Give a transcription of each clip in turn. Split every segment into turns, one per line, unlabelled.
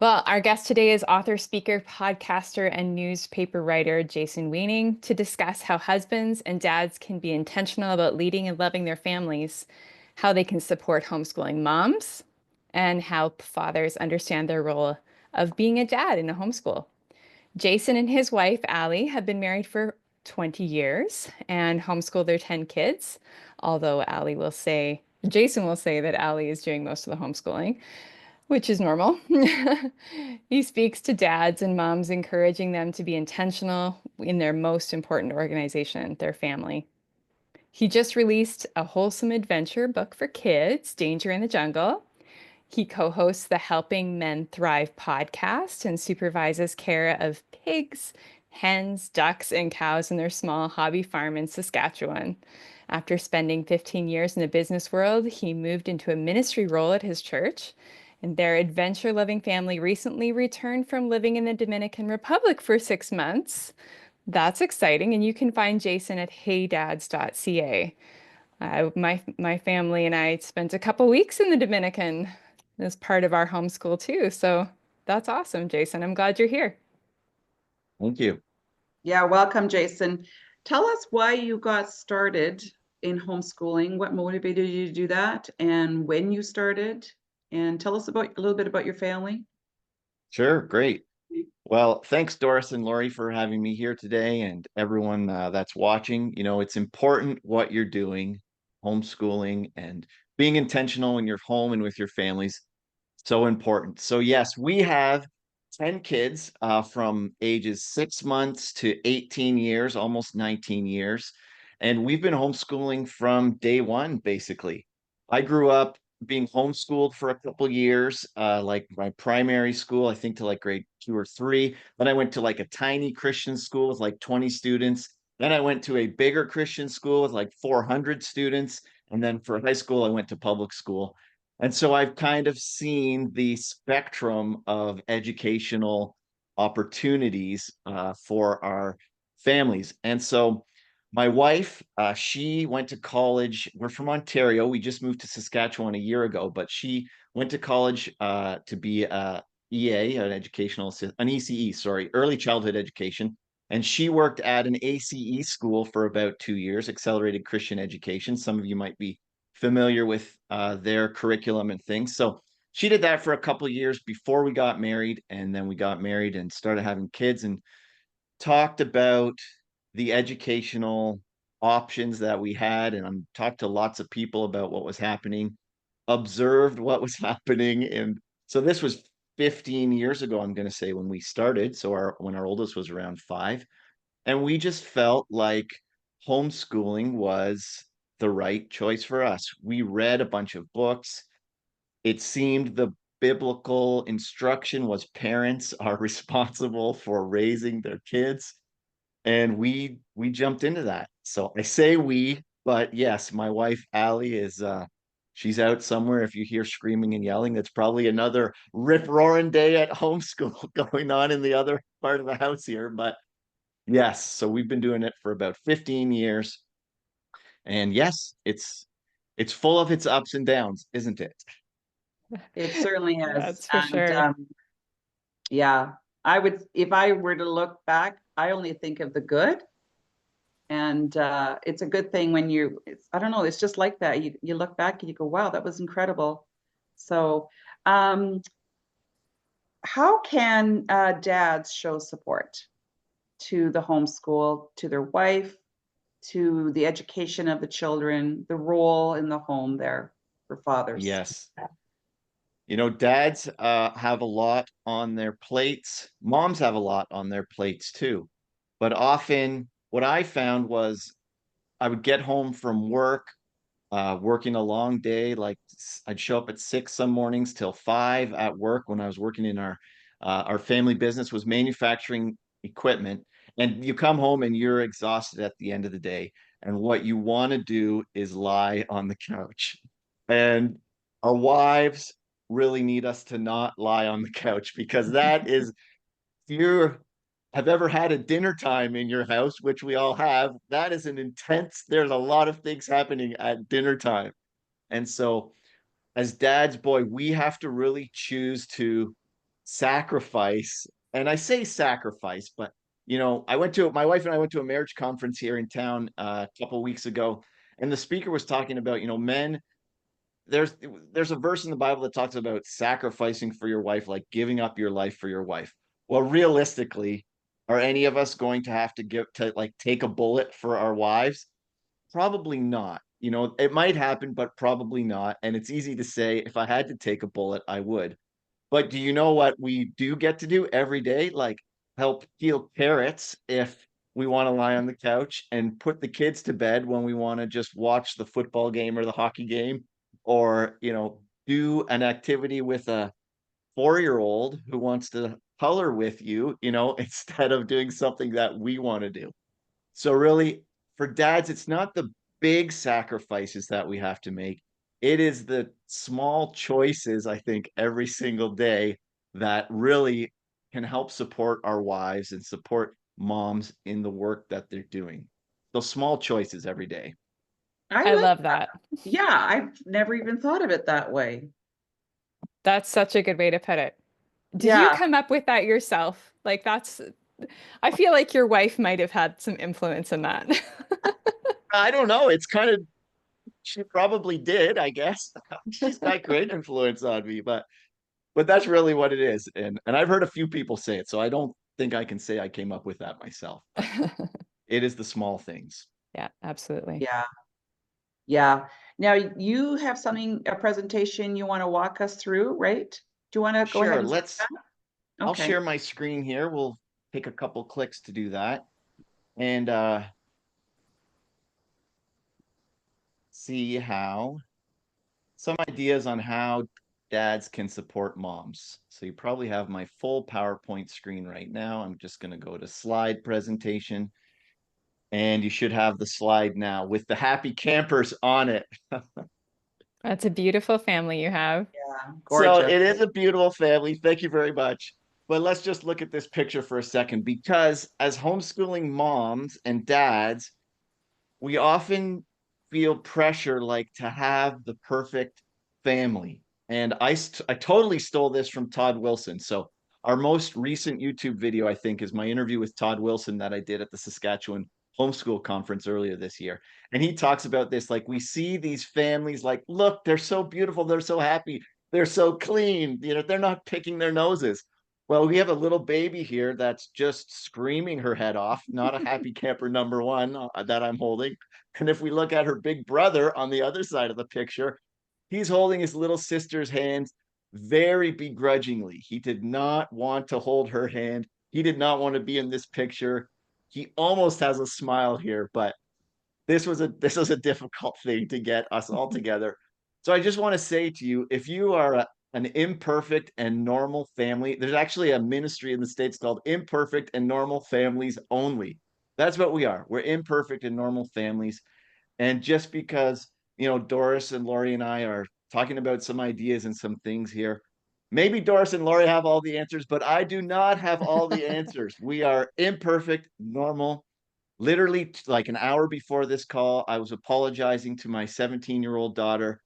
Well, our guest today is author, speaker, podcaster, and newspaper writer Jason Weening to discuss how husbands and dads can be intentional about leading and loving their families, how they can support homeschooling moms, and how fathers understand their role of being a dad in a homeschool. Jason and his wife, Alli, have been married for 20 years and homeschool their 10 kids, although Jason will say that Alli is doing most of the homeschooling, which is normal. He speaks to dads and moms, encouraging them to be intentional in their most important organization, their family. He just released a wholesome adventure book for kids, Danger in the Jungle. He co-hosts the Helping Men Thrive podcast and supervises care of pigs, hens, ducks, and cows in their small hobby farm in Saskatchewan. After spending 15 years in the business world, he moved into a ministry role at his church. And their adventure-loving family recently returned from living in the Dominican Republic for 6 months. That's exciting, and you can find Jason at heydads.ca. My family and I spent a couple weeks in the Dominican as part of our homeschool too. So that's awesome, Jason. I'm glad you're here.
Thank you.
Yeah, welcome, Jason. Tell us why you got started in homeschooling. What motivated you to do that, and when you started? And tell us about a little bit about your family.
Sure, great. Well, thanks, Doris and Lori, for having me here today, and everyone that's watching. It's important what you're doing, homeschooling and being intentional in your home and with your families. So important. So, yes, we have 10 kids from ages 6 months to 18 years, almost 19 years. And we've been homeschooling from day one, basically. I grew up being homeschooled for a couple years, like my primary school, I think to like grade 2 or 3. Then I went to like a tiny Christian school with like 20 students. Then I went to a bigger Christian school with like 400 students. And then for high school, I went to public school. And so I've kind of seen the spectrum of educational opportunities for our families. And so my wife, she went to college. We're from Ontario. We just moved to Saskatchewan a year ago, but she went to college to be a EA, an ECE, sorry, early childhood education. And she worked at an ACE school for about 2 years, accelerated Christian education. Some of you might be familiar with their curriculum and things. So she did that for a couple of years before we got married, and then we got married and started having kids and talked about the educational options that we had, and talked to lots of people about what was happening, observed what was happening. And so this was 15 years ago, I'm going to say, when we started. So when our oldest was around 5, and we just felt like homeschooling was the right choice for us. We read a bunch of books. It seemed the biblical instruction was parents are responsible for raising their kids. And we jumped into that. So I say we, but yes, my wife Alli is she's out somewhere. If you hear screaming and yelling, that's probably another rip roaring day at homeschool going on in the other part of the house here. But yes, so we've been doing it for about 15 years. And yes, it's full of its ups and downs, isn't it?
It certainly is.
That's for sure.
Yeah, if I were to look back, I only think of the good. And it's a good thing when I don't know, it's just like that. You look back and you go, wow, that was incredible. So, um, how can dads show support to the homeschool, to their wife, to the education of the children, the role in the home there for fathers?
Yes. Dads have a lot on their plates. Moms have a lot on their plates too. But often what I found was I would get home from work, working a long day. Like I'd show up at 6 some mornings till 5 at work when I was working in our family business was manufacturing equipment. And you come home and you're exhausted at the end of the day. And what you want to do is lie on the couch. And our wives really need us to not lie on the couch, because that is, if you have ever had a dinner time in your house, which we all have, that is an intense, there's a lot of things happening at dinner time. And so as dads, boy, we have to really choose to sacrifice, and I say sacrifice, but my wife and I went to a marriage conference here in town a couple weeks ago, and the speaker was talking about, men, there's there's a verse in the Bible that talks about sacrificing for your wife, like giving up your life for your wife. Well, realistically, are any of us going to have to take a bullet for our wives? Probably not. It might happen, but probably not. And it's easy to say, if I had to take a bullet, I would. But do you know what we do get to do every day? Like help peel carrots if we want to lie on the couch, and put the kids to bed when we want to just watch the football game or the hockey game, or, do an activity with a 4-year-old who wants to color with you, instead of doing something that we want to do. So really, for dads, it's not the big sacrifices that we have to make. It is the small choices, I think, every single day that really can help support our wives and support moms in the work that they're doing. Those small choices every day.
I
like
love that.
Yeah, I've never even thought of it that way.
That's such a good way to put it. Did you
Yeah.
come up with that yourself? I feel like your wife might have had some influence in that.
I don't know. She probably did, I guess. She's got great influence on me, but that's really what it is. And I've heard a few people say it, so I don't think I can say I came up with that myself. It is the small things.
Yeah, absolutely.
Yeah. Yeah. Now you have a presentation you want to walk us through, right? Do you want to go ahead
Sure,
and start that?
I'll
Okay.
share my screen here. We'll take a couple clicks to do that. And see some ideas on how dads can support moms. So you probably have my full PowerPoint screen right now. I'm just going to go to slide presentation, and you should have the slide now with the happy campers on it.
That's a beautiful family you have.
Yeah,
So
gorgeous.
it is a beautiful family. Thank you very much. But let's just look at this picture for a second, because as homeschooling moms and dads, we often feel pressure like to have the perfect family. And I totally stole this from Todd Wilson. So our most recent YouTube video, I think, is my interview with Todd Wilson that I did at the Saskatchewan homeschool conference earlier this year. And he talks about this, like, we see these families like, look, they're so beautiful, they're so happy, they're so clean, they're not picking their noses. Well, we have a little baby here that's just screaming her head off, not a happy camper number one that I'm holding. And if we look at her big brother on the other side of the picture, he's holding his little sister's hands very begrudgingly. He did not want to hold her hand. He did not want to be in this picture. He almost has a smile here, but this was a difficult thing to get us all together. So I just want to say to you, if you are an imperfect and normal family, there's actually a ministry in the States called Imperfect and Normal Families Only. That's what we are. We're imperfect and normal families. And just because, Doris and Lori and I are talking about some ideas and some things here, maybe Doris and Lori have all the answers, but I do not have all the answers. We are imperfect, normal. Literally, like an hour before this call, I was apologizing to my 17-year-old daughter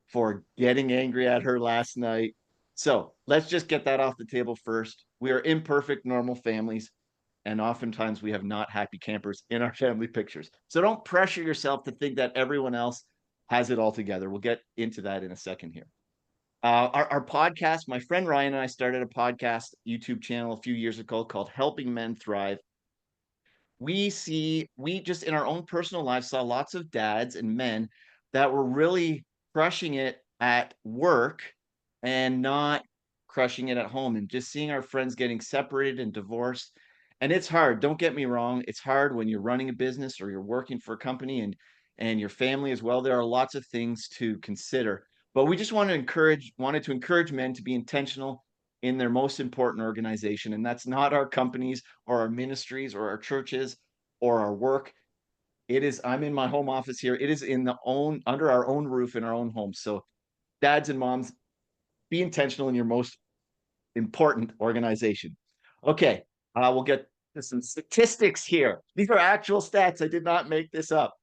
for getting angry at her last night. So let's just get that off the table first. We are imperfect, normal families, and oftentimes we have not happy campers in our family pictures. So don't pressure yourself to think that everyone else has it all together. We'll get into that in a second here. Our podcast, my friend Ryan and I started a podcast YouTube channel a few years ago called Helping Men Thrive. We just in our own personal lives saw lots of dads and men that were really crushing it at work and not crushing it at home, and just seeing our friends getting separated and divorced. And it's hard, don't get me wrong, it's hard when you're running a business or you're working for a company, and your family as well. There are lots of things to consider, but we just wanted to encourage men to be intentional in their most important organization, and that's not our companies or our ministries or our churches or our work. I'm in my home office here. It is under our own roof in our own home. So dads and moms, be intentional in your most important organization. Okay, we'll get to some statistics here. These are actual stats. I did not make this up,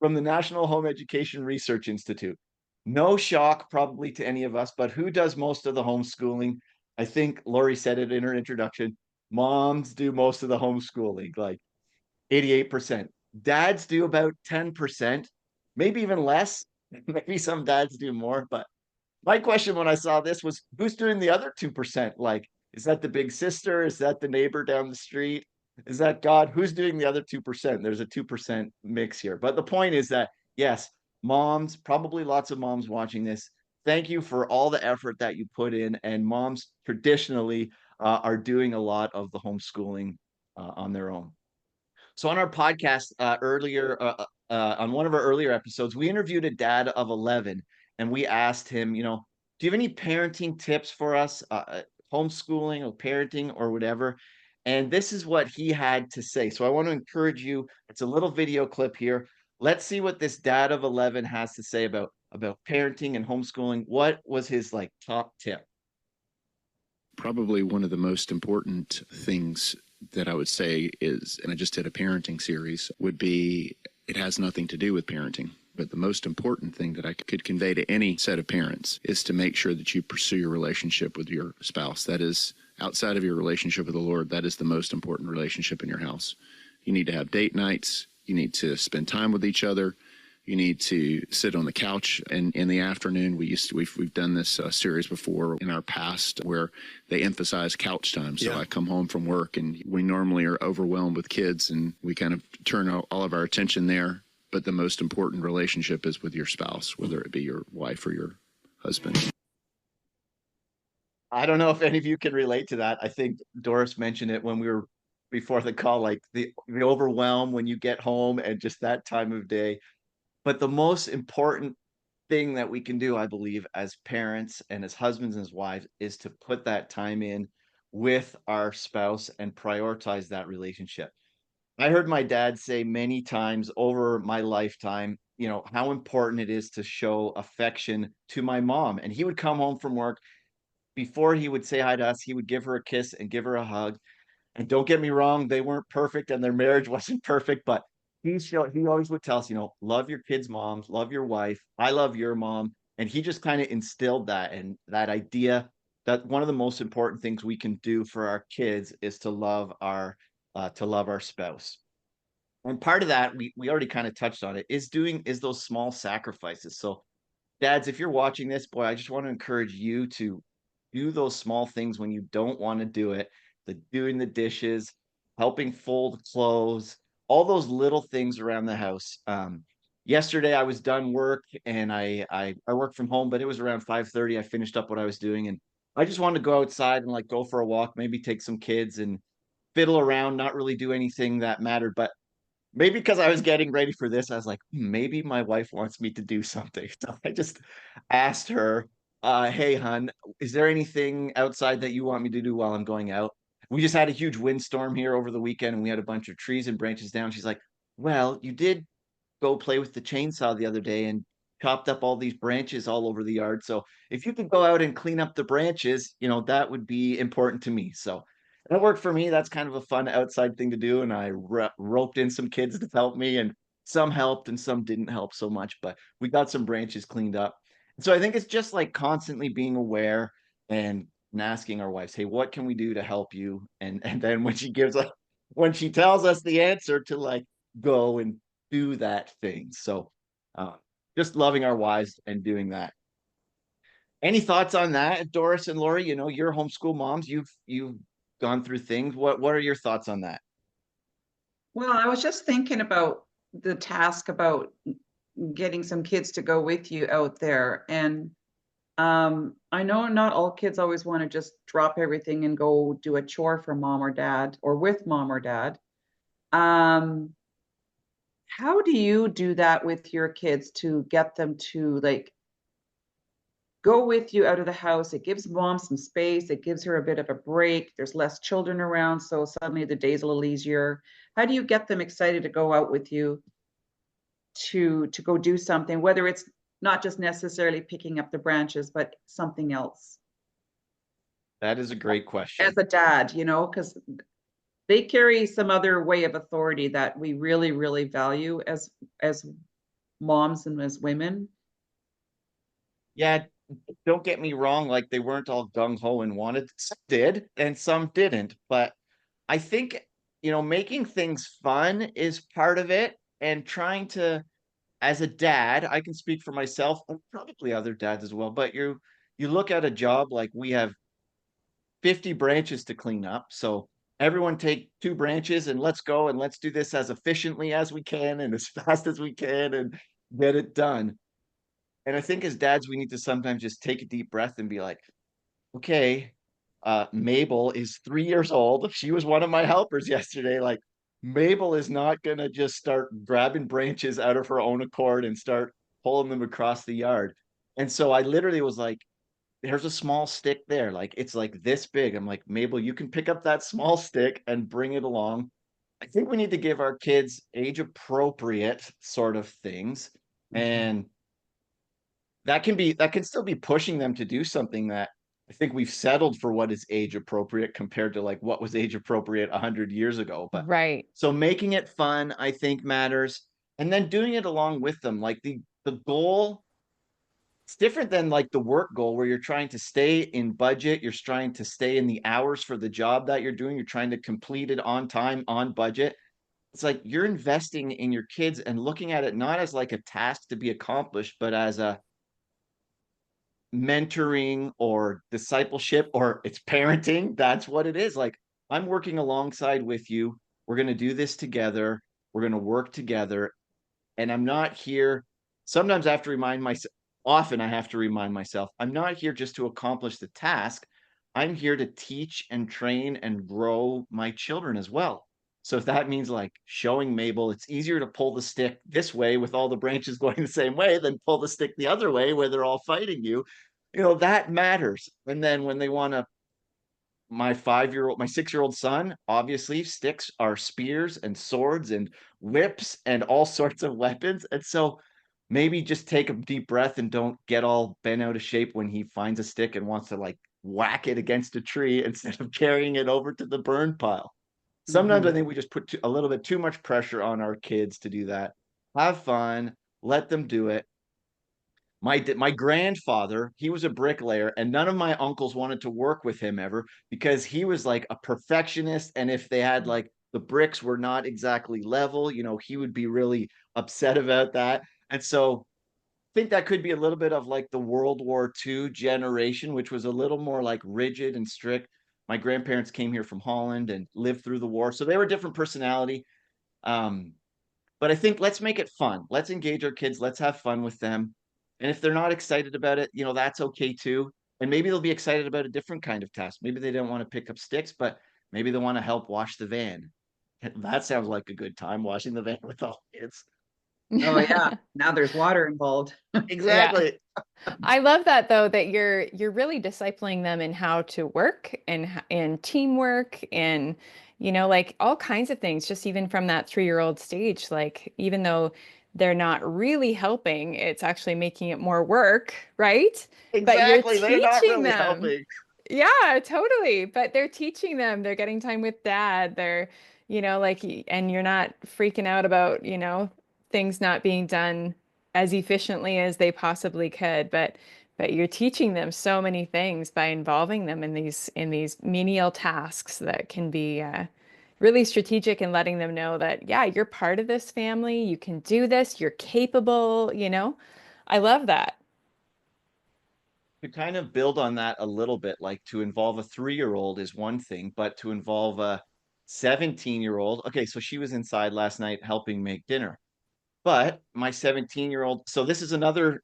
from the National Home Education Research Institute. No shock probably to any of us, but who does most of the homeschooling? I think Lori said it in her introduction. Moms do most of the homeschooling, like 88%. Dads do about 10%, maybe even less. Maybe some dads do more. But my question when I saw this was, who's doing the other 2%? Like, is that the big sister? Is that the neighbor down the street? Is that God? Who's doing the other 2%? There's a 2% mix here. But the point is that, yes, moms, probably lots of moms watching this, thank you for all the effort that you put in. And moms traditionally are doing a lot of the homeschooling on their own. So on our podcast on one of our earlier episodes, we interviewed a dad of 11, and we asked him, do you have any parenting tips for us, homeschooling or parenting or whatever? And this is what he had to say. So I want to encourage you. It's a little video clip here. Let's see what this dad of 11 has to say about parenting and homeschooling. What was his like top tip?
Probably one of the most important things that I would say is, and I just did a parenting series, would be it has nothing to do with parenting. But the most important thing that I could convey to any set of parents is to make sure that you pursue your relationship with your spouse. That is, outside of your relationship with the Lord, that is the most important relationship in your house. You need to have date nights. You need to spend time with each other. You need to sit on the couch and in the afternoon. We've done this series before in our past where they emphasize couch time. So I come home from work and we normally are overwhelmed with kids and we kind of turn all of our attention there. But the most important relationship is with your spouse, whether it be your wife or your husband.
I don't know if any of you can relate to that. I think Doris mentioned it when we were before the call, like the overwhelm when you get home and just that time of day. But the most important thing that we can do, I believe, as parents and as husbands and as wives, is to put that time in with our spouse and prioritize that relationship. I heard my dad say many times over my lifetime, how important it is to show affection to my mom. And he would come home from work. Before he would say hi to us, he would give her a kiss and give her a hug. And don't get me wrong, they weren't perfect and their marriage wasn't perfect, but he always would tell us, love your kids' moms, love your wife. I love your mom. And he just kind of instilled that and that idea that one of the most important things we can do for our kids is to love our spouse. And part of that, we already kind of touched on it, is those small sacrifices. So dads, if you're watching this, boy, I just want to encourage you to do those small things when you don't want to do it, doing the dishes, helping fold clothes, all those little things around the house. Yesterday I was done work and I work from home, but it was around 5:30. I finished up what I was doing and I just wanted to go outside and like go for a walk, maybe take some kids and fiddle around, not really do anything that mattered. But maybe because I was getting ready for this, I was like, maybe my wife wants me to do something. So I just asked her, hey, hun, is there anything outside that you want me to do while I'm going out? We just had a huge windstorm here over the weekend and we had a bunch of trees and branches down. She's like, well, you did go play with the chainsaw the other day and chopped up all these branches all over the yard. So if you could go out and clean up the branches, that would be important to me. So that worked for me. That's kind of a fun outside thing to do. And I roped in some kids to help me and some helped and some didn't help so much, but we got some branches cleaned up. So I think it's just like constantly being aware and asking our wives, hey, what can we do to help you? And then when she tells us the answer, to like go and do that thing. So just loving our wives and doing that. Any thoughts on that, Doris and Lori? You're homeschool moms. You've gone through things. What are your thoughts on that?
Well, I was just thinking about the task about getting some kids to go with you out there. And I know not all kids always want to just drop everything and go do a chore for mom or dad or with mom or dad. How do you do that with your kids to get them to like go with you out of the house? It gives mom some space. It gives her a bit of a break. There's less children around, so suddenly the day's a little easier. How do you get them excited to go out with you to go do something, whether it's not just necessarily picking up the branches, but something else?
That is a great question.
As a dad, because they carry some other way of authority that we really, really value as moms and as women.
Yeah, don't get me wrong, like they weren't all gung-ho and wanted, some did and some didn't, but I think, making things fun is part of it, and trying to, as a dad, I can speak for myself and probably other dads as well, but you look at a job like we have 50 branches to clean up. So everyone take 2 branches and let's go and let's do this as efficiently as we can and as fast as we can and get it done. And I think as dads, we need to sometimes just take a deep breath and be like, okay, Mabel is 3 years old. She was one of my helpers yesterday. Like, Mabel is not gonna just start grabbing branches out of her own accord and start pulling them across the yard. And so I literally was like, there's a small stick there. Like, it's like this big. I'm like, Mabel, you can pick up that small stick and bring it along. I think we need to give our kids age appropriate sort of things. And that can still be pushing them to do something that I think we've settled for what is age appropriate compared to like what was age appropriate 100 years ago. But
Right.
so making it fun, I think, matters. And then doing it along with them. Like the goal, it's different than like the work goal where you're trying to stay in budget, you're trying to stay in the hours for the job that you're doing, you're trying to complete it on time, on budget. It's like you're investing in your kids and looking at it not as like a task to be accomplished, but as a mentoring or discipleship, or it's parenting. That's what it is. Like, I'm working alongside with you. We're going to do this together. We're going to work together. And I'm not here. Sometimes I have to remind myself, often I have to remind myself, I'm not here just to accomplish the task. I'm here to teach and train and grow my children as well. So if that means like showing Mabel, it's easier to pull the stick this way with all the branches going the same way than pull the stick the other way where they're all fighting you. That matters. And then when they want to, my 6-year-old son, obviously sticks are spears and swords and whips and all sorts of weapons. And so maybe just take a deep breath and don't get all bent out of shape when he finds a stick and wants to like whack it against a tree instead of carrying it over to the burn pile. Sometimes I think we just put a little bit too much pressure on our kids to do that. Have fun, let them do it. My grandfather, he was a bricklayer, and none of my uncles wanted to work with him ever because he was like a perfectionist. And if they had like the bricks were not exactly level, he would be really upset about that. And so I think that could be a little bit of like the World War II generation, which was a little more like rigid and strict. My grandparents came here from Holland and lived through the war, so they were a different personality. Um, but I think let's make it fun. Let's engage our kids. Let's have fun with them. And if they're not excited about it, that's okay too. And maybe they'll be excited about a different kind of task. Maybe they don't want to pick up sticks, but maybe they want to help wash the van. That sounds like a good time, washing the van with all kids.
Oh yeah, now there's water involved.
Exactly.
I love that though, that you're really discipling them in how to work and teamwork and like all kinds of things, just even from that 3-year-old stage. Like, even though they're not really helping, it's actually making it more work, right? But you're
Exactly. They're not
teaching
really
them.
helping.
Yeah, totally. But they're teaching them, they're getting time with dad. They're, like, and you're not freaking out about, things not being done as efficiently as they possibly could. But you're teaching them so many things by involving them in these menial tasks that can be really strategic, and letting them know that, yeah, you're part of this family. You can do this. You're capable. I love that.
To kind of build on that a little bit, like to involve a 3-year-old is one thing, but to involve a 17-year-old, okay, so she was inside last night helping make dinner. But my 17-year-old, so this is another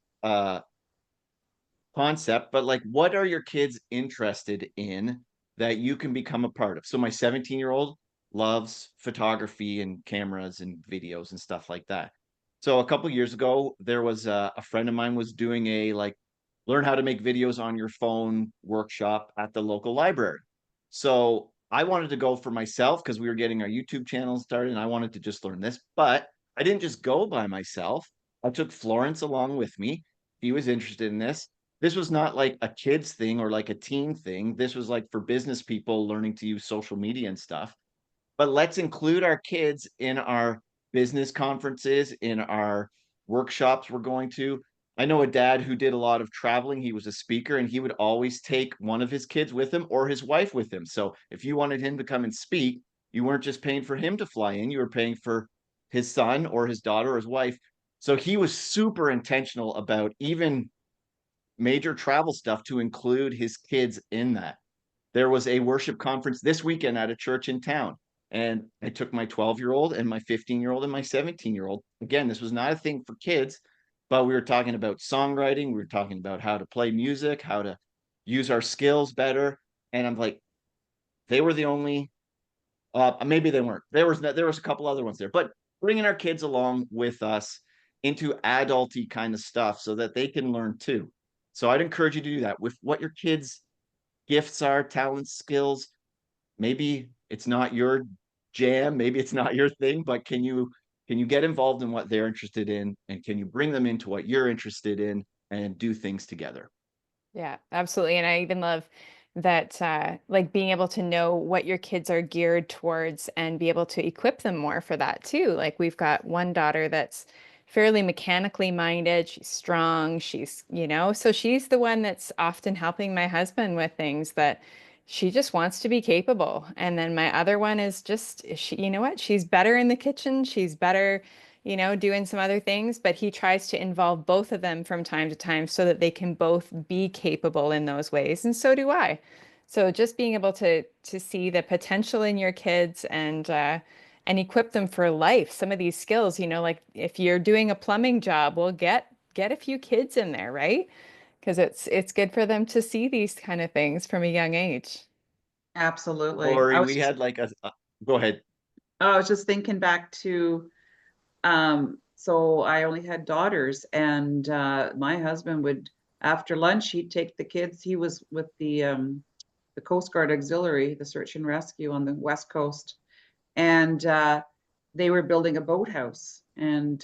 concept, but like, what are your kids interested in that you can become a part of? So my 17-year-old loves photography and cameras and videos and stuff like that. So a couple years ago, there was a friend of mine was doing a like learn how to make videos on your phone workshop at the local library. So I wanted to go for myself because we were getting our YouTube channel started and I wanted to just learn this, but I didn't just go by myself. I took Florence along with me. He was interested in this. This was not like a kids thing or like a teen thing. This was like for business people learning to use social media and stuff. But let's include our kids in our business conferences, in our workshops we're going to. I know a dad who did a lot of traveling. He was a speaker, and he would always take one of his kids with him or his wife with him. So if you wanted him to come and speak, you weren't just paying for him to fly in, you were paying for his son or his daughter or his wife. So he was super intentional about even major travel stuff to include his kids in that. There was a worship conference this weekend at a church in town, and I took my 12-year-old and my 15-year-old and my 17-year-old. Again, this was not a thing for kids, but we were talking about songwriting. We were talking about how to play music, how to use our skills better. And I'm like, they were the only, maybe they weren't. There was a couple other ones there, but bringing our kids along with us into adulty kind of stuff so that they can learn too. So I'd encourage you to do that with what your kids' gifts are, talents, skills. Maybe it's not your jam, maybe it's not your thing, but can you get involved in what they're interested in, and can you bring them into what you're interested in and do things together?
Yeah, absolutely. And I even love that, like being able to know what your kids are geared towards and be able to equip them more for that too. Like we've got one daughter that's fairly mechanically minded. She's strong. So she's the one that's often helping my husband with things that she just wants to be capable. And then my other one is just, you know what? She's better in the kitchen. She's better doing some other things, but he tries to involve both of them from time to time so that they can both be capable in those ways. And so do I. So just being able to see the potential in your kids and equip them for life. Some of these skills, like if you're doing a plumbing job, well, get a few kids in there, right? Because it's good for them to see these kind of things from a young age.
Absolutely.
Lori, we had like go ahead.
I was just thinking back to, so I only had daughters, and my husband would, after lunch, he'd take the kids. He was with the Coast Guard Auxiliary, the search and rescue on the West Coast, and they were building a boathouse. And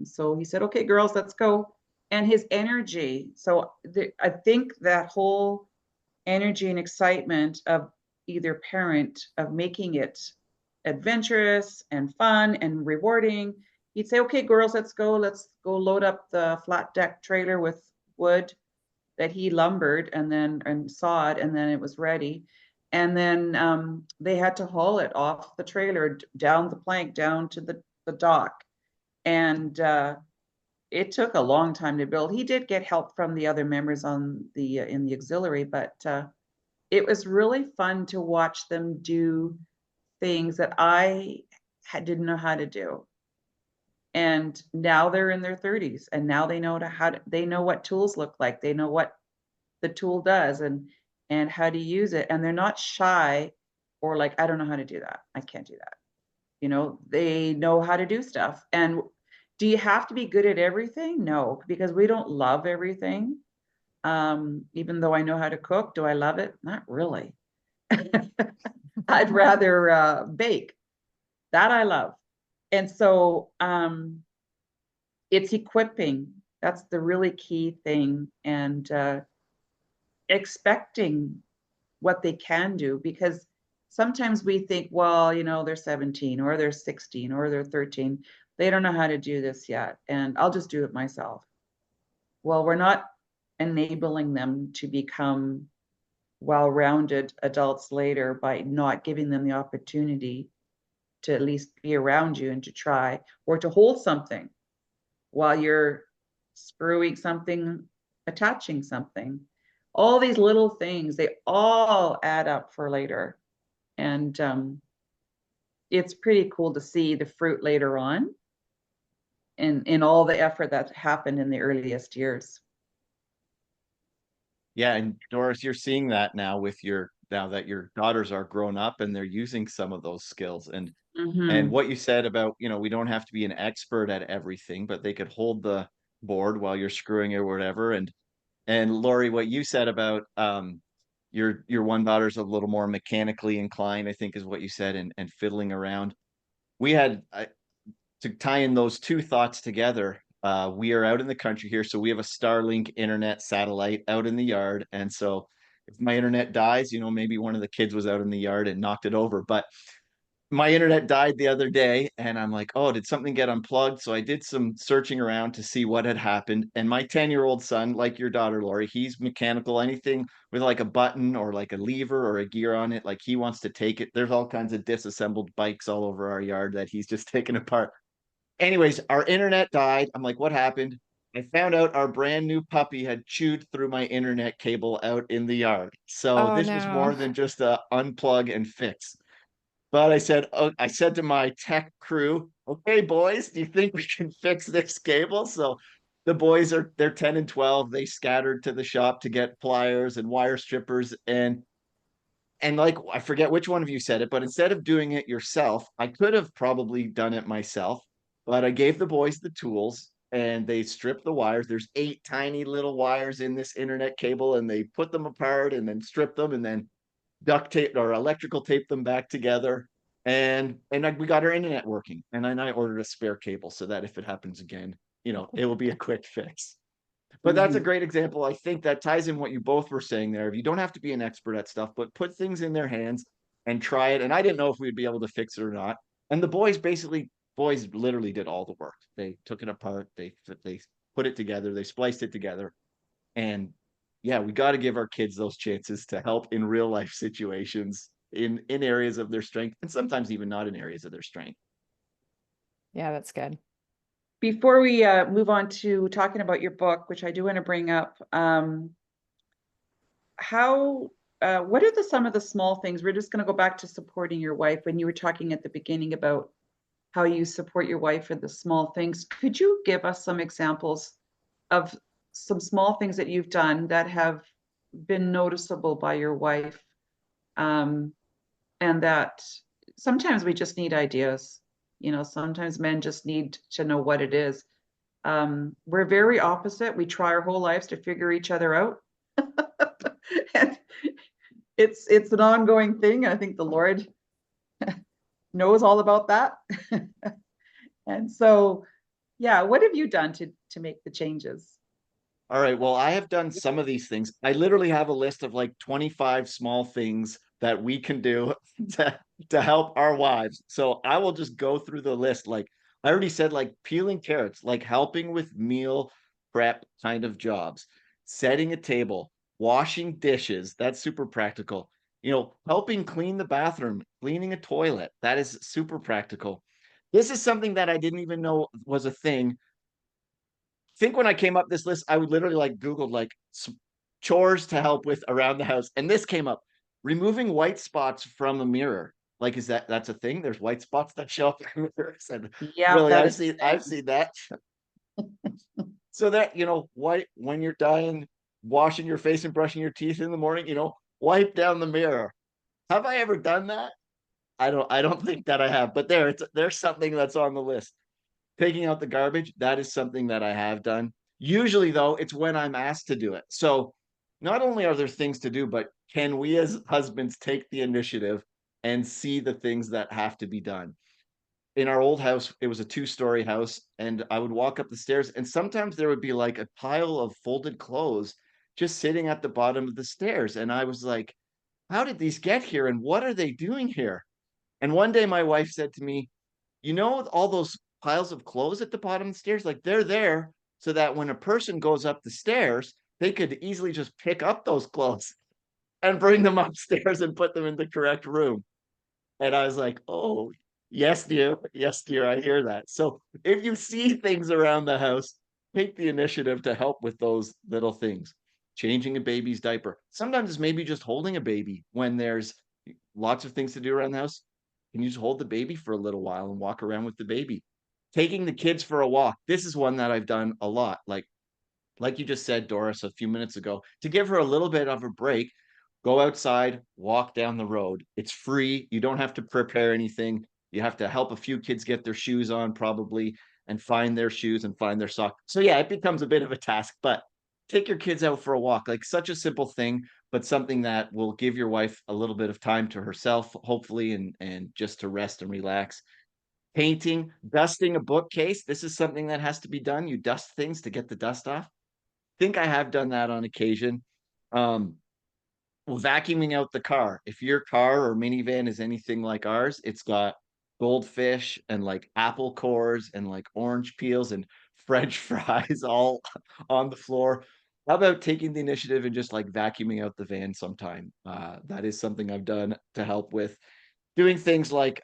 so he said, "Okay, girls, let's go." And his energy. So I think that whole energy and excitement of either parent of making it adventurous and fun and rewarding. He'd say, "Okay, girls, let's go load up the flat deck trailer with wood that he lumbered and sawed, and then it was ready." And then they had to haul it off the trailer down the plank down to the dock. And it took a long time to build. He did get help from the other members on the in the auxiliary, but it was really fun to watch them do things that I didn't know how to do. And now they're in their 30s, and now they know they know what tools look like. They know what the tool does and how to use it. And they're not shy or like, "I don't know how to do that. I can't do that." They know how to do stuff. And do you have to be good at everything? No, because we don't love everything. Even though I know how to cook, do I love it? Not really. I'd rather bake. That I love. And so it's equipping. That's the really key thing. And expecting what they can do, because sometimes we think, well, they're 17 or they're 16 or they're 13. They don't know how to do this yet, and I'll just do it myself. Well, we're not enabling them to become well-rounded adults later by not giving them the opportunity to at least be around you and to try, or to hold something while you're screwing something, attaching something. All these little things, they all add up for later. And it's pretty cool to see the fruit later on in all the effort that happened in the earliest years.
Yeah, and Doris, you're seeing that now now that your daughters are grown up and they're using some of those skills. And what you said about, we don't have to be an expert at everything, but they could hold the board while you're screwing it or whatever. And Lori, what you said about your one daughter's a little more mechanically inclined, I think is what you said, and fiddling around. We had to tie in those two thoughts together. We are out in the country here, so we have a Starlink internet satellite out in the yard. And so if my internet dies, maybe one of the kids was out in the yard and knocked it over. But my internet died the other day, and I'm like, oh, did something get unplugged? So I did some searching around to see what had happened. And my 10-year-old son, like your daughter, Lori, he's mechanical. Anything with like a button or like a lever or a gear on it, like he wants to take it. There's all kinds of disassembled bikes all over our yard that he's just taking apart. Anyways, our internet died. I'm like, what happened? I found out our brand new puppy had chewed through my internet cable out in the yard. So
Oh
this was more
no.
than just a unplug and fix. But I said to my tech crew, okay, boys, do you think we can fix this cable? So the boys they're 10 and 12. They scattered to the shop to get pliers and wire strippers. And like, I forget which one of you said it, but instead of doing it yourself, I could have probably done it myself, but I gave the boys the tools and they stripped the wires. There's 8 tiny little wires in this internet cable, and they put them apart and then stripped them and then duct tape or electrical tape them back together. And we got our internet working. And then I ordered a spare cable so that if it happens again, it will be a quick fix. But that's a
Mhm.
great example. I think that ties in what you both were saying there. You don't have to be an expert at stuff, but put things in their hands and try it. And I didn't know if we'd be able to fix it or not. And the boys literally did all the work. They took it apart, they put it together, they spliced it together. And yeah, we got to give our kids those chances to help in real life situations in areas of their strength, and sometimes even not in areas of their strength.
Yeah, that's good.
Before we move on to talking about your book, which I do want to bring up, what are some of the small things? We're just going to go back to supporting your wife. When you were talking at the beginning about how you support your wife for the small things, could you give us some examples of some small things that you've done that have been noticeable by your wife? And that sometimes we just need ideas. Sometimes men just need to know what it is. We're very opposite. We try our whole lives to figure each other out. And it's an ongoing thing. I think the Lord knows all about that. And so, yeah, what have you done to make the changes?
All right. Well, I have done some of these things. I literally have a list of like 25 small things that we can do to help our wives. So I will just go through the list. Like I already said, like peeling carrots, like helping with meal prep kind of jobs, setting a table, washing dishes. That's super practical. Helping clean the bathroom, cleaning a toilet. That is super practical. This is something that I didn't even know was a thing. Think when I came up this list, I would literally like Googled like chores to help with around the house, and this came up: removing white spots from a mirror. Like, that's a thing? There's white spots that show up in mirrors, and
Yeah,
really,
that
I've
is
seen
a thing.
that. So that white when you're done washing your face and brushing your teeth in the morning, wipe down the mirror. Have I ever done that? I don't think that I have, but there's something that's on the list. Taking out the garbage, that is something that I have done. Usually, though, it's when I'm asked to do it. So not only are there things to do, but can we as husbands take the initiative and see the things that have to be done? In our old house, it was a 2-story house, and I would walk up the stairs, and sometimes there would be like a pile of folded clothes just sitting at the bottom of the stairs. And I was like, how did these get here? And what are they doing here? And one day my wife said to me, all those piles of clothes at the bottom of the stairs, like they're there so that when a person goes up the stairs, they could easily just pick up those clothes and bring them upstairs and put them in the correct room. And I was like, oh, yes, dear. Yes, dear. I hear that. So if you see things around the house, take the initiative to help with those little things. Changing a baby's diaper. Sometimes it's maybe just holding a baby when there's lots of things to do around the house. Can you just hold the baby for a little while and walk around with the baby? Taking the kids for a walk. This is one that I've done a lot. Like you just said, Doris, a few minutes ago, to give her a little bit of a break, go outside, walk down the road. It's free. You don't have to prepare anything. You have to help a few kids get their shoes on, probably, and find their shoes and find their socks. So yeah, it becomes a bit of a task, but take your kids out for a walk. Like such a simple thing, but something that will give your wife a little bit of time to herself, hopefully, and just to rest and relax. Painting, dusting a bookcase. This is something that has to be done. You dust things to get the dust off. Think I have done that on occasion. Um, vacuuming out the car. If your car or minivan is anything like ours, it's got goldfish and like apple cores and like orange peels and French fries all on the floor. How about taking the initiative and just like vacuuming out the van sometime? That is something I've done to help with doing things like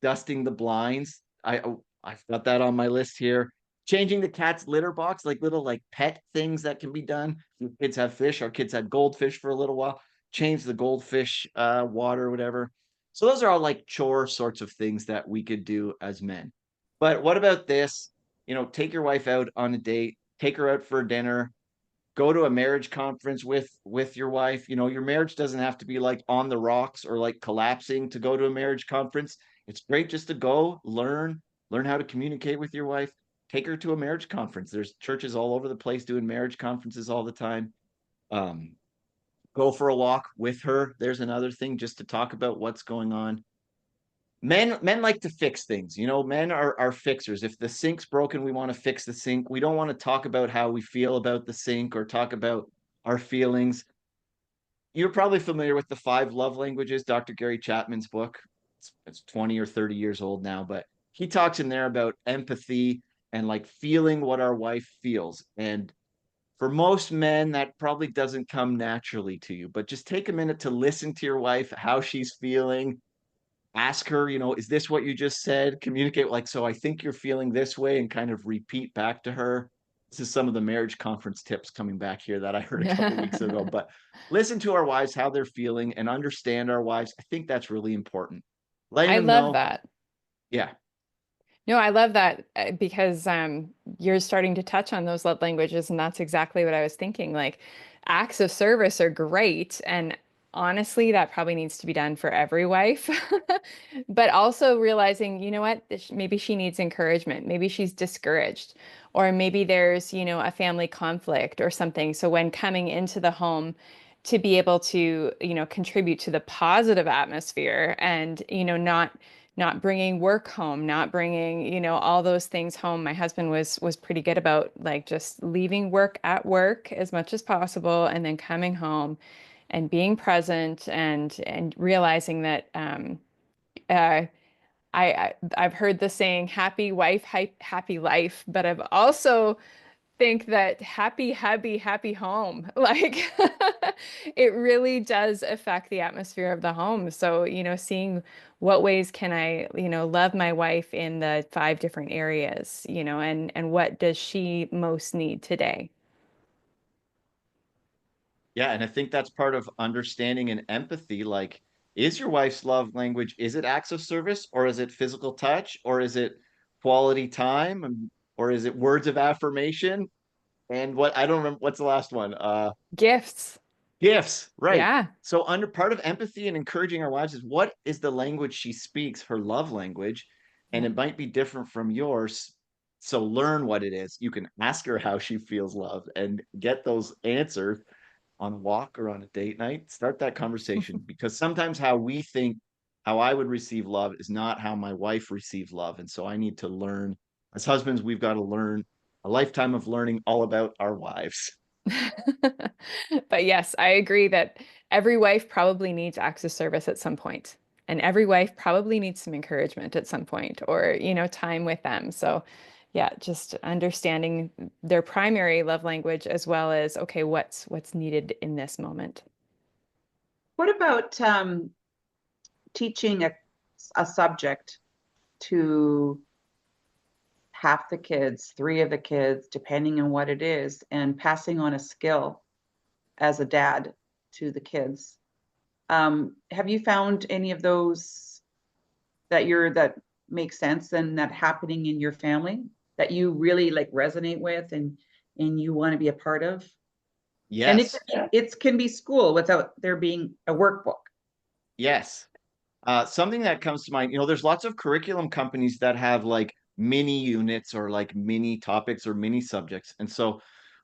dusting the blinds. I've got that on my list here. Changing the cat's litter box, like little like pet things that can be done. Your kids have fish. Our kids had goldfish for a little while. Change the goldfish water or whatever. So those are all like chore sorts of things that we could do as men. But what about this? You know, take your wife out on a date, take her out for dinner, go to a marriage conference with your wife. You know, your marriage doesn't have to be like on the rocks or like collapsing to go to a marriage conference. It's great just to go learn how to communicate with your wife. Take her to a marriage conference. There's churches all over the place doing marriage conferences all the time. um Go for a walk with her. There's another thing, just to talk about what's going on. Men like to fix things. You know, men are fixers. If the sink's broken, we want to fix the sink. We don't want to talk about how we feel about the sink or talk about our feelings. You're probably familiar with the 5 love languages, Dr. Gary Chapman's book. It's 20 or 30 years old now, but he talks in there about empathy and like feeling what our wife feels. And for most men, that probably doesn't come naturally to you, but just take a minute to listen to your wife, how she's feeling. Ask her, you know, is this what you just said? Communicate like, so I think you're feeling this way, and kind of repeat back to her. This is some of the marriage conference tips coming back here that I heard a couple weeks ago. But listen to our wives, how they're feeling, and understand our wives. I think that's really important. Letting
I
them
love
know.
that.
Yeah.
No, I love that because you're starting to touch on those love languages, and that's exactly what I was thinking. Like, acts of service are great, and honestly, that probably needs to be done for every wife. But also realizing, you know what, maybe she needs encouragement, maybe she's discouraged, or maybe there's, a family conflict or something. So when coming into the home, to be able to, contribute to the positive atmosphere and, not bringing work home, not bringing, all those things home. My husband was pretty good about like just leaving work at work as much as possible and then coming home and being present and realizing that uh, I've heard the saying happy wife, happy life, but I've also think that happy hubby, happy home. Like it really does affect the atmosphere of the home. So, seeing what ways can I, love my wife in the 5 different areas, and what does she most need today?
Yeah, and I think that's part of understanding and empathy. Like, is your wife's love language, is it acts of service, or is it physical touch, or is it quality time, or is it words of affirmation? And what I don't remember, what's the last one?
Gifts.
Gifts, right.
Yeah.
So under part of empathy and encouraging our wives is, what is the language she speaks, her love language? And
Yeah.
it might be different from yours. So learn what it is. You can ask her how she feels loved and get those answers on a walk or on a date night. Start that conversation, because sometimes how we think, how I would receive love is not how my wife receives love. And so I need to learn. As husbands, we've got to learn a lifetime of learning all about our wives.
But yes, I agree that every wife probably needs acts of service at some point, and every wife probably needs some encouragement at some point, or, time with them. So, yeah, just understanding their primary love language as well as, okay, what's needed in this moment.
What about teaching a subject to half the kids, 3 of the kids, depending on what it is, and passing on a skill as a dad to the kids? Have you found any of those that make sense and that happening in your family that you really like resonate with and you want to be a part of? And
Yes.
it can be school without there being a workbook.
Yes. Something that comes to mind, there's lots of curriculum companies that have like mini units or like mini topics or mini subjects. And so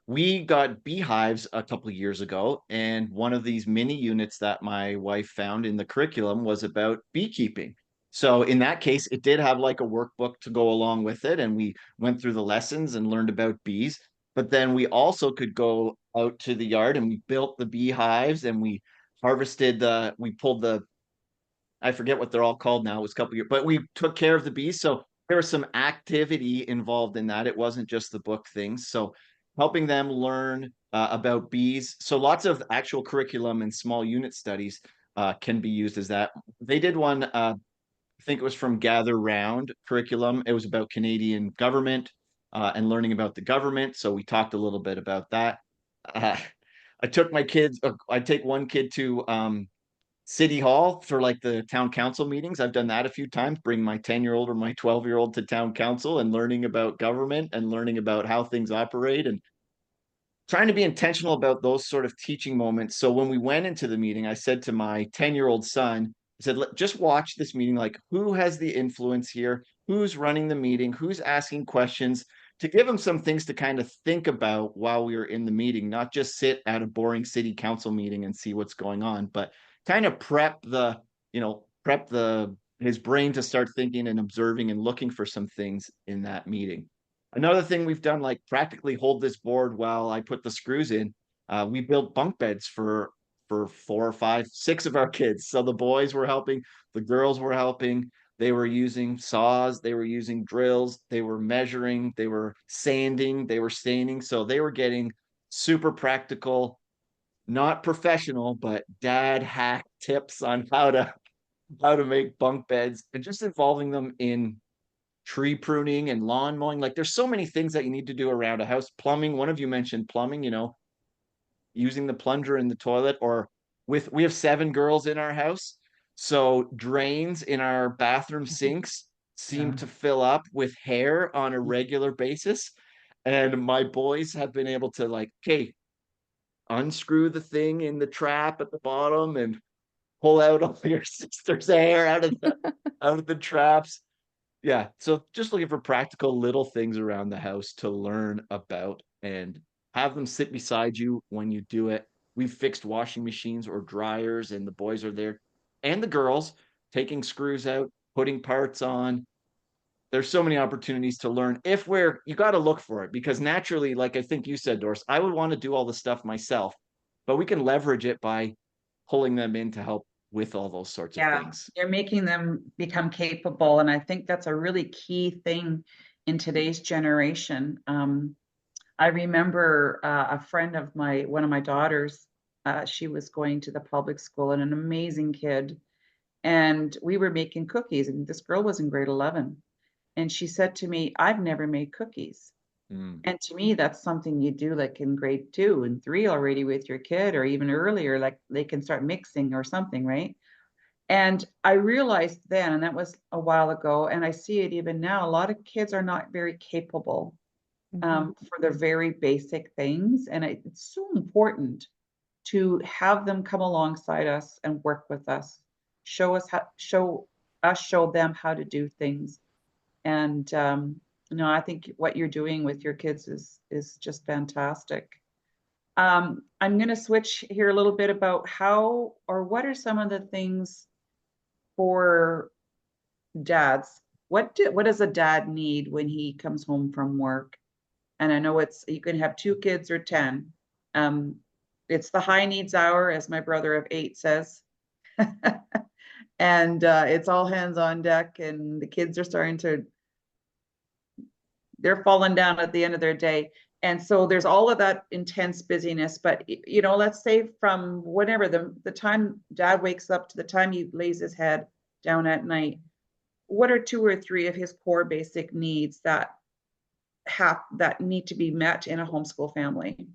we got beehives a couple of years ago, and one of these mini units that my wife found in the curriculum was about beekeeping. So in that case, it did have like a workbook to go along with it, and we went through the lessons and learned about bees. But then we also could go out to the yard and we built the beehives, and we harvested we pulled I forget what they're all called now. It was a couple years, but we took care of the bees. So there was some activity involved in that. It wasn't just the book things. So helping them learn about bees. So lots of actual curriculum and small unit studies can be used as that. They did one, I think it was from Gather Round curriculum. It was about Canadian government and learning about the government. So we talked a little bit about that. I took my kids, I take one kid to City Hall for like the town council meetings. I've done that a few times, bring my 10-year-old or my 12-year-old to town council and learning about government and learning about how things operate and trying to be intentional about those sort of teaching moments. So when we went into the meeting, I said to my 10-year-old son, I said, just watch this meeting. Like, who has the influence here? Who's running the meeting? Who's asking questions? To give him some things to kind of think about while we were in the meeting, not just sit at a boring city council meeting and see what's going on, but kind of prep his brain to start thinking and observing and looking for some things in that meeting. Another thing we've done, like practically hold this board while I put the screws in. We built bunk beds for 4 or 5, 6 of our kids. So the boys were helping, the girls were helping. They were using saws, they were using drills, they were measuring, they were sanding, they were staining. So they were getting super practical, not professional, but dad hack tips on how to make bunk beds and just involving them in tree pruning and lawn mowing. Like there's so many things that you need to do around a house. Plumbing, one of you mentioned plumbing, using the plunger in the toilet, or we have 7 girls in our house. So drains in our bathroom sinks seem to fill up with hair on a regular basis. And my boys have been able to like, okay, unscrew the thing in the trap at the bottom and pull out all your sister's hair out of the traps. Yeah. So just looking for practical little things around the house to learn about and have them sit beside you when you do it. We've fixed washing machines or dryers, and the boys are there and the girls taking screws out, putting parts on. There's so many opportunities to learn you got to look for it, because naturally, like I think you said, Doris, I would want to do all the stuff myself, but we can leverage it by pulling them in to help with all those sorts of things.
You're making them become capable. And I think that's a really key thing in today's generation. I remember a friend of one of my daughters, she was going to the public school, and an amazing kid. And we were making cookies, and this girl was in grade 11. And she said to me, I've never made cookies. And to me, that's something you do like in grade 2 and 3 already with your kid, or even earlier, like they can start mixing or something, right? And I realized then, and that was a while ago, and I see it even now, a lot of kids are not very capable for the very basic things. And it's so important to have them come alongside us and work with us, show them how to do things. And I think what you're doing with your kids is just fantastic. I'm going to switch here a little bit about what are some of the things for dads? What does a dad need when he comes home from work? And I know you can have 2 kids or 10. It's the high needs hour, as my brother of 8 says. And it's all hands on deck, and the kids are they're falling down at the end of their day. And so there's all of that intense busyness. But, let's say from whenever the time dad wakes up to the time he lays his head down at night, what are 2 or 3 of his core basic needs that need to be met in a homeschool family?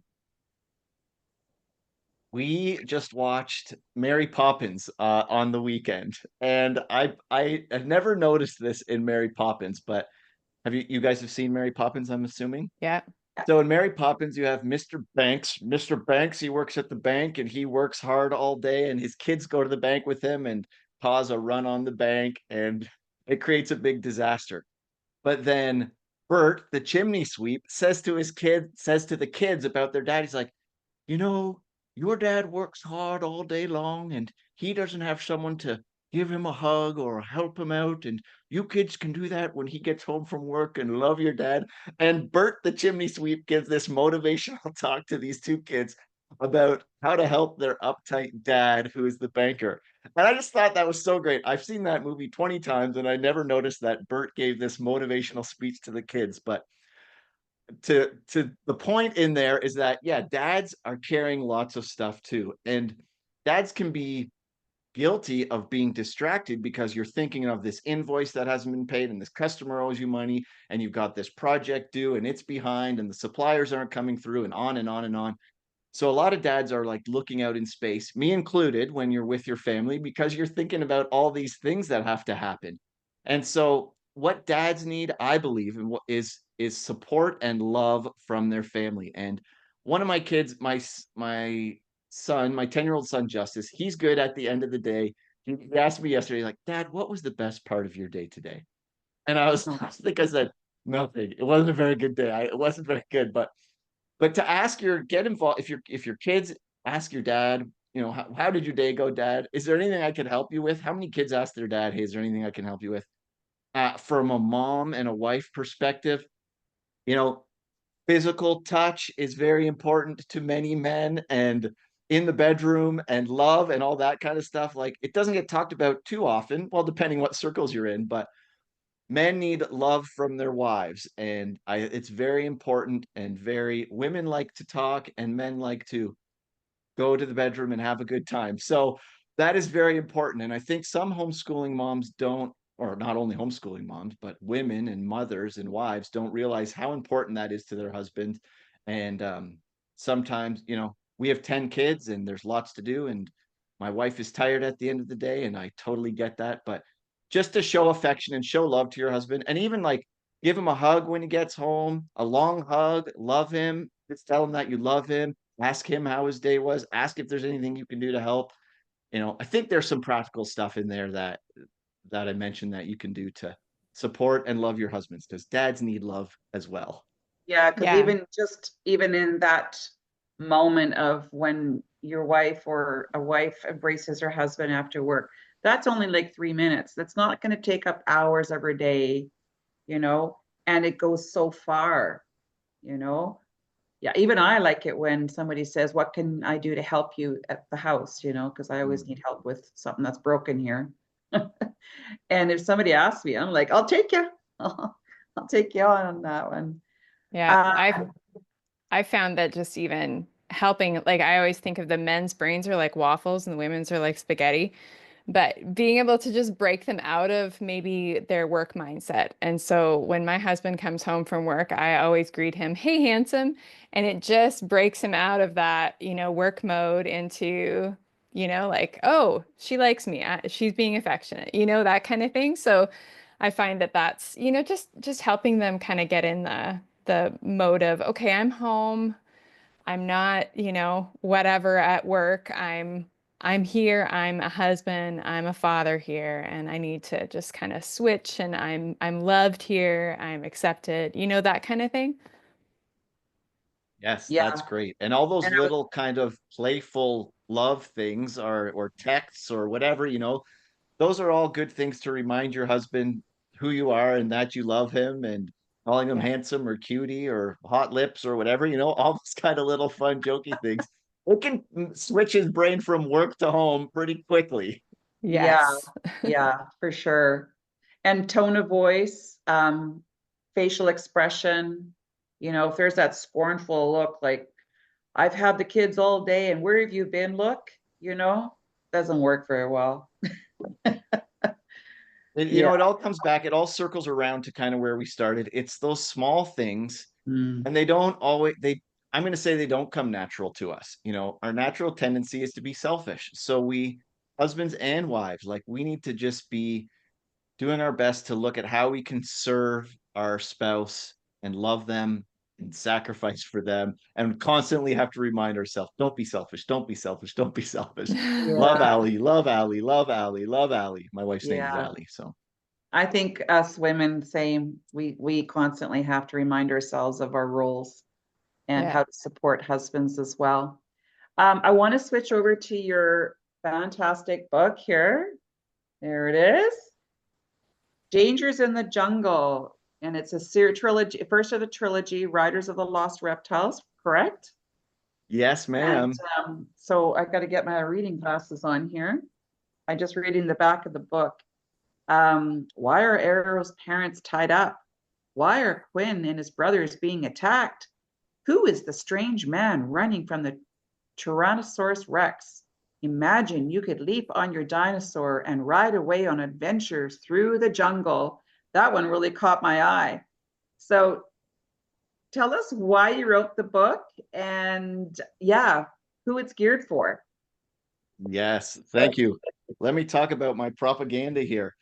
We just watched Mary Poppins on the weekend, and I had never noticed this in Mary Poppins, but have you guys have seen Mary Poppins, I'm assuming?
Yeah.
So in Mary Poppins, you have Mr. Banks. Mr. Banks, he works at the bank and he works hard all day, and his kids go to the bank with him and cause a run on the bank, and it creates a big disaster. But then Bert, the chimney sweep, says to the kids about their dad. He's like, your dad works hard all day long and he doesn't have someone to give him a hug or help him out. And you kids can do that when he gets home from work, and love your dad. And Bert, the chimney sweep, gives this motivational talk to these 2 kids. about how to help their uptight dad, who is the banker. And I just thought that was so great. I've seen that movie 20 times and I never noticed that Bert gave this motivational speech to the kids. But to the point in there is that, yeah, dads are carrying lots of stuff too. And dads can be guilty of being distracted because you're thinking of this invoice that hasn't been paid and this customer owes you money and you've got this project due and it's behind and the suppliers aren't coming through and on and on and on. So a lot of dads are like looking out in space, me included, when you're with your family, because you're thinking about all these things that have to happen. And so what dads need, I believe, and what is support and love from their family. And one of my kids, my son, my 10-year-old son Justice, he's good at the end of the day. He asked me yesterday, like, Dad, what was the best part of your day today? And I think I said, nothing. It wasn't a very good day. It wasn't very good, but to ask get involved, if your kids ask your dad, how did your day go, Dad? Is there anything I can help you with? How many kids ask their dad, hey, is there anything I can help you with? From a mom and a wife perspective, you know, physical touch is very important to many men, and in the bedroom and love and all that kind of stuff. Like, it doesn't get talked about too often, well, depending what circles you're in, but men need love from their wives, and it's very important. And very women like to talk and men like to go to the bedroom and have a good time. So that is very important. And I think some homeschooling moms don't, or not only homeschooling moms, but women and mothers and wives don't realize how important that is to their husband. And sometimes, we have 10 kids and there's lots to do. And my wife is tired at the end of the day, and I totally get that. But just to show affection and show love to your husband, and even like give him a hug when he gets home, a long hug, love him, just tell him that you love him. Ask him how his day was. Ask if there's anything you can do to help. I think there's some practical stuff in there that I mentioned that you can do to support and love your husbands, because dads need love as well.
Yeah, because
Yeah.
even in that moment of when your wife or a wife embraces her husband after work, that's only like 3 minutes. That's not going to take up hours every day, and it goes so far, you know. Yeah, even I like it when somebody says, what can I do to help you at the house, because I always need help with something that's broken here. And if somebody asks me, I'm like, I'll take you. I'll take you on that one.
Yeah.
Uh,
I found that just even helping, like I always think of the men's brains are like waffles and the women's are like spaghetti. But being able to just break them out of maybe their work mindset. And so when my husband comes home from work, I always greet him, hey, handsome. And it just breaks him out of that, work mode into, like, oh, she likes me. She's being affectionate, that kind of thing. So I find that that's, just helping them kind of get in the mode of, okay, I'm home. I'm not, whatever at work. I'm here, I'm a husband, I'm a father here, and I need to just kind of switch, and I'm loved here, I'm accepted, that kind of thing.
Yes,
yeah.
that's great. And all those
And I was,
little kind of playful love things or texts or whatever, those are all good things to remind your husband who you are and that you love him, and calling him
Yeah.
handsome or cutie or hot lips or whatever, all those kind of little fun, jokey things. It can switch his brain from work to home pretty quickly.
yeah,
Yes.
yeah, for sure. And tone of voice, facial expression, if there's that scornful look, like, I've had the kids all day and where have you been? Look, doesn't work very well. Yeah.
It all comes back, it all circles around to kind of where we started. It's those small things,
Mm.
and they don't always, I'm going to say they don't come natural to us. Our natural tendency is to be selfish. So we, husbands and wives, like, we need to just be doing our best to look at how we can serve our spouse and love them and sacrifice for them, and constantly have to remind ourselves, don't be selfish, don't be selfish, don't be selfish. Love
Yeah,
Alli, love Alli, love Alli, love Alli. My wife's name is
yeah.
Alli. So
I think us women, same. We constantly have to remind ourselves of our roles and
Yeah.
how to support husbands as well. I want to switch over to your fantastic book here. There it is. Dangers in the Jungle. And it's a trilogy, first of the trilogy, Riders of the Lost Reptiles, correct?
Yes, ma'am.
And so I got to get my reading glasses on here. I'm just reading the back of the book. Why are Arrow's parents tied up? Why are Quinn and his brothers being attacked? Who is the strange man running from the Tyrannosaurus Rex? Imagine you could leap on your dinosaur and ride away on adventures through the jungle. That one really caught my eye. So tell us why you wrote the book and yeah, who it's geared for.
Yes, thank you. Let me talk about my propaganda here.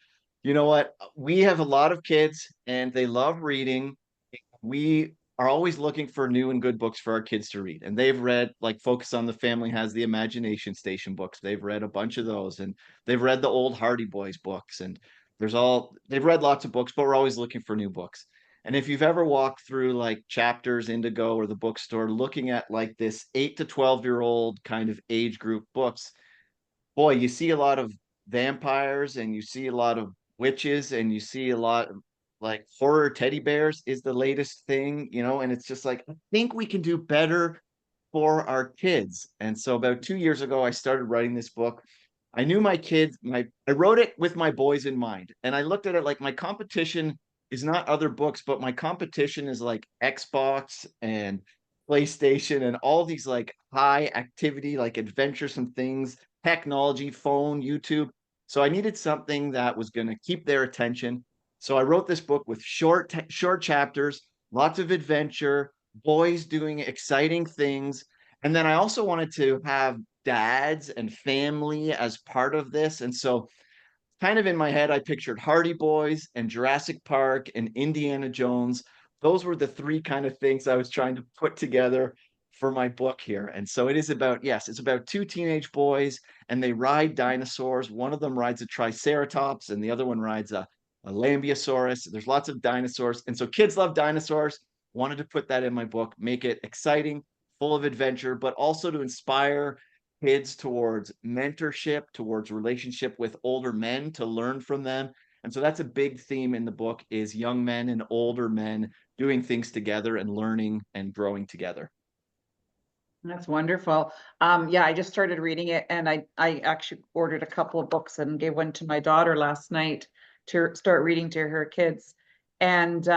You know what? We have a lot of kids and they love reading. We are always looking for new and good books for our kids to read. And they've read, like Focus on the Family has the Imagination Station books. They've read a bunch of those, and they've read the old Hardy Boys books. And they've read lots of books, but we're always looking for new books. And if you've ever walked through like Chapters, Indigo, or the bookstore looking at like this 8 to 12-year-old kind of age group books, boy, you see a lot of vampires and you see a lot of witches and you see a lot of like horror teddy bears is the latest thing, and it's just like, I think we can do better for our kids. And so about 2 years ago, I started writing this book. I knew my kids, I wrote it with my boys in mind. And I looked at it like my competition is not other books, but my competition is like Xbox and PlayStation and all these like high activity, like adventuresome things, technology, phone, YouTube. So I needed something that was going to keep their attention. So I wrote this book with short chapters, lots of adventure, boys doing exciting things. And then I also wanted to have dads and family as part of this. And so kind of in my head, I pictured Hardy Boys and Jurassic Park and Indiana Jones. Those were the three kind of things I was trying to put together for my book here. And so it is about, yes, it's about two teenage boys and they ride dinosaurs. One of them rides a Triceratops and the other one rides a Lambeosaurus. There's lots of dinosaurs. And so kids love dinosaurs. Wanted to put that in my book, make it exciting, full of adventure, but also to inspire kids towards mentorship, towards relationship with older men, to learn from them. And so that's a big theme in the book, is young men and older men doing things together and learning and growing together.
That's wonderful. Yeah, I just started reading it and I actually ordered a couple of books and gave one to my daughter last night to start reading to her kids. And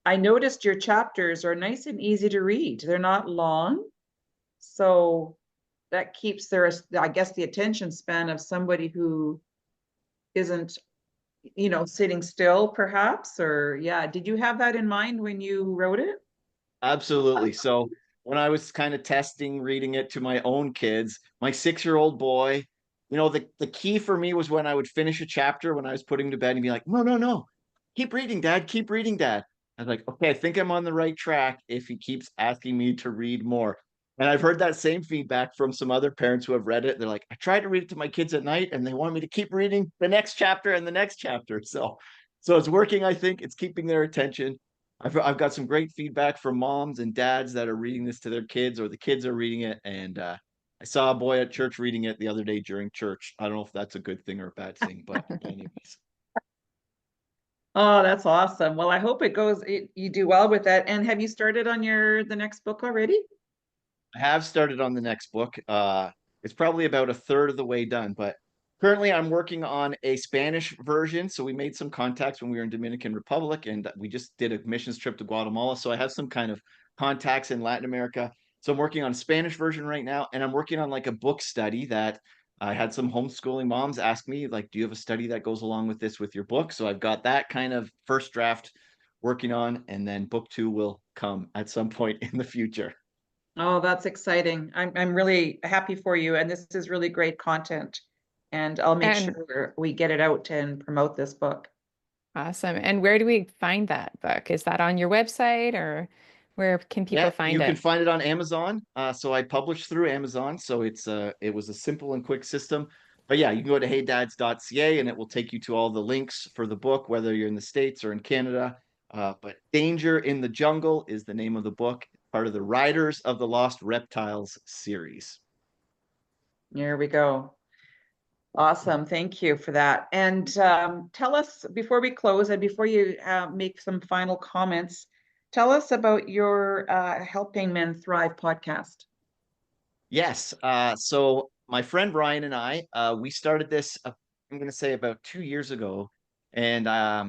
I noticed your chapters are nice and easy to read. They're not long. So that keeps their, I guess, the attention span of somebody who isn't, sitting still perhaps, or yeah. Did you have that in mind when you wrote it?
Absolutely. So when I was kind of testing reading it to my own kids, my 6-year-old boy, the key for me was when I would finish a chapter when I was putting to bed and be like, no, no, no, keep reading, Dad, keep reading, Dad. I was like, okay, I think I'm on the right track if he keeps asking me to read more. And I've heard that same feedback from some other parents who have read it. They're like, I tried to read it to my kids at night and they want me to keep reading the next chapter and the next chapter. So it's working. I think it's keeping their attention. I've got some great feedback from moms and dads that are reading this to their kids, or the kids are reading it. And I saw a boy at church reading it the other day during church. I don't know if that's a good thing or a bad thing, but anyways.
Oh, that's awesome. Well, I hope you do well with that. And have you started on the next book already?
I have started on the next book. It's probably about a third of the way done, but currently I'm working on a Spanish version. So we made some contacts when we were in Dominican Republic and we just did a missions trip to Guatemala. So I have some kind of contacts in Latin America. So I'm working on a Spanish version right now, and I'm working on like a book study that I had some homeschooling moms ask me, like, do you have a study that goes along with this with your book? So I've got that kind of first draft working on, and then book 2 will come at some point in the future.
Oh, that's exciting. I'm really happy for you. And this is really great content. And I'll make sure we get it out and promote this book.
Awesome. And where do we find that book? Is that on your website, or where can people find it?
You can find it on Amazon. So I published through Amazon. So it was a simple and quick system. But yeah, you can go to heydads.ca and it will take you to all the links for the book, whether you're in the States or in Canada. But Danger in the Jungle is the name of the book, part of the Riders of the Lost Reptiles series.
There we go. Awesome. Thank you for that. And tell us, before we close and before you make some final comments, tell us about your Helping Men Thrive podcast.
Yes. So my friend Ryan and I, we started this, I'm going to say about 2 years ago. And I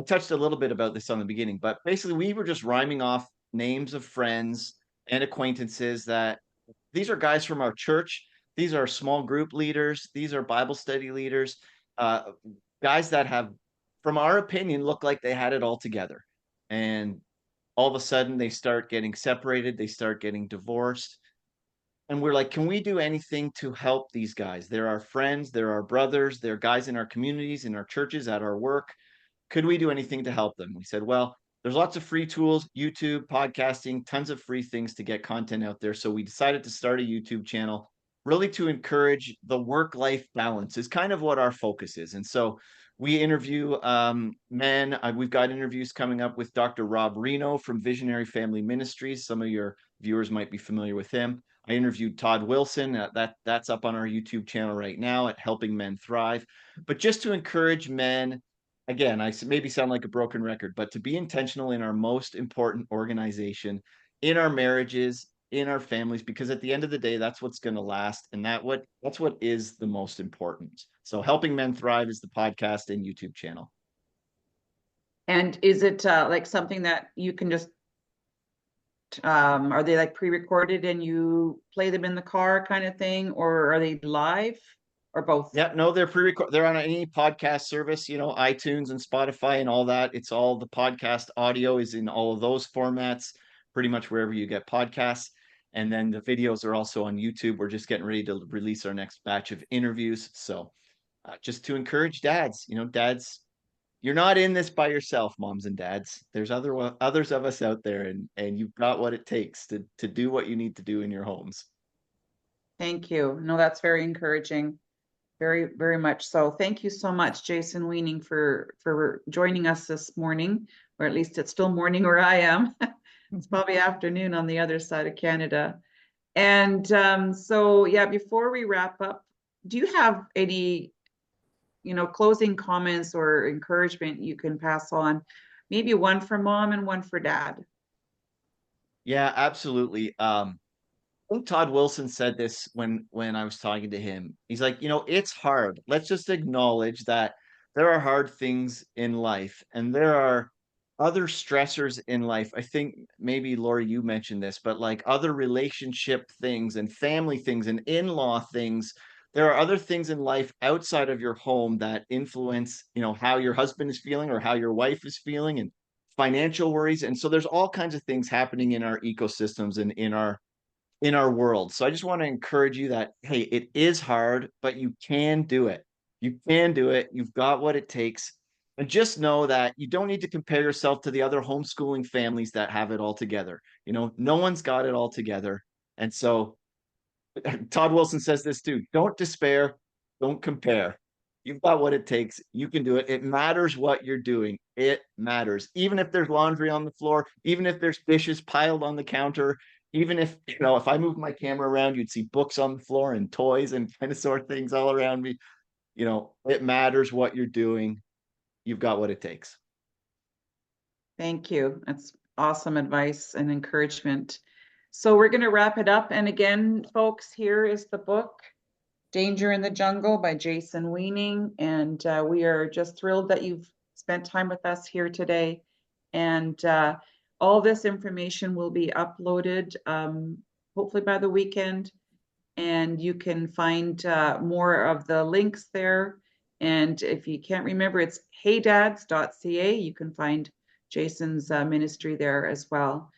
touched a little bit about this on the beginning, but basically we were just rhyming off names of friends and acquaintances that these are guys from our church. These are small group leaders. These are Bible study leaders, uh, guys that have, from our opinion, look like they had it all together. And all of a sudden they start getting separated. They start getting divorced. And we're like, can we do anything to help these guys? They're our friends. They're our brothers. They're guys in our communities, in our churches, at our work. Could we do anything to help them? We said, well, there's lots of free tools, YouTube, podcasting, tons of free things to get content out there. So we decided to start a YouTube channel really to encourage the work-life balance is kind of what our focus is. And so we interview men. We've got interviews coming up with Dr. Rob Reno from Visionary Family Ministries. Some of your viewers might be familiar with him. I interviewed Todd Wilson. That's up on our YouTube channel right now at Helping Men Thrive. But just to encourage men, again, I maybe sound like a broken record, but to be intentional in our most important organization, in our marriages, in our families, because at the end of the day, that's what's going to last, and that's what is the most important. So, Helping Men Thrive is the podcast and YouTube channel.
And is it like something that you can just are they like pre-recorded and you play them in the car kind of thing, or are they live, or both?
Yeah, no, they're pre-recorded. They're on any podcast service, iTunes and Spotify and all that. It's all the podcast audio is in all of those formats, pretty much wherever you get podcasts. And then the videos are also on YouTube. We're just getting ready to release our next batch of interviews. So just to encourage dads, dads, you're not in this by yourself, moms and dads. There's others of us out there, and you've got what it takes to do what you need to do in your homes.
Thank you. No, that's very encouraging. Very, very much so. Thank you so much, Jason Weening, for joining us this morning, or at least it's still morning where I am. It's probably afternoon on the other side of Canada. And so, yeah, before we wrap up, do you have any, closing comments or encouragement you can pass on? Maybe one for mom and one for dad.
Yeah, absolutely. I think Todd Wilson said this when I was talking to him. He's like, it's hard. Let's just acknowledge that there are hard things in life and there are other stressors in life. I think maybe Lori, you mentioned this, but like other relationship things and family things and in-law things. There are other things in life outside of your home that influence, how your husband is feeling or how your wife is feeling, and financial worries. And so there's all kinds of things happening in our ecosystems and in our world. So I just want to encourage you that, hey, it is hard, but you can do it. You can do it. You've got what it takes. And just know that you don't need to compare yourself to the other homeschooling families that have it all together. No one's got it all together. And so Todd Wilson says this too: don't despair, don't compare. You've got what it takes. You can do it. It matters what you're doing. It matters. Even if there's laundry on the floor, even if there's dishes piled on the counter, even if, if I move my camera around, you'd see books on the floor and toys and dinosaur things all around me. It matters what you're doing. You've got what it takes.
Thank you. That's awesome advice and encouragement. So we're going to wrap it up. And again, folks, here is the book, Danger in the Jungle by Jason Weening. And we are just thrilled that you've spent time with us here today. And all this information will be uploaded hopefully by the weekend. And you can find more of the links there. And if you can't remember, it's heydads.ca. You can find Jason's ministry there as well.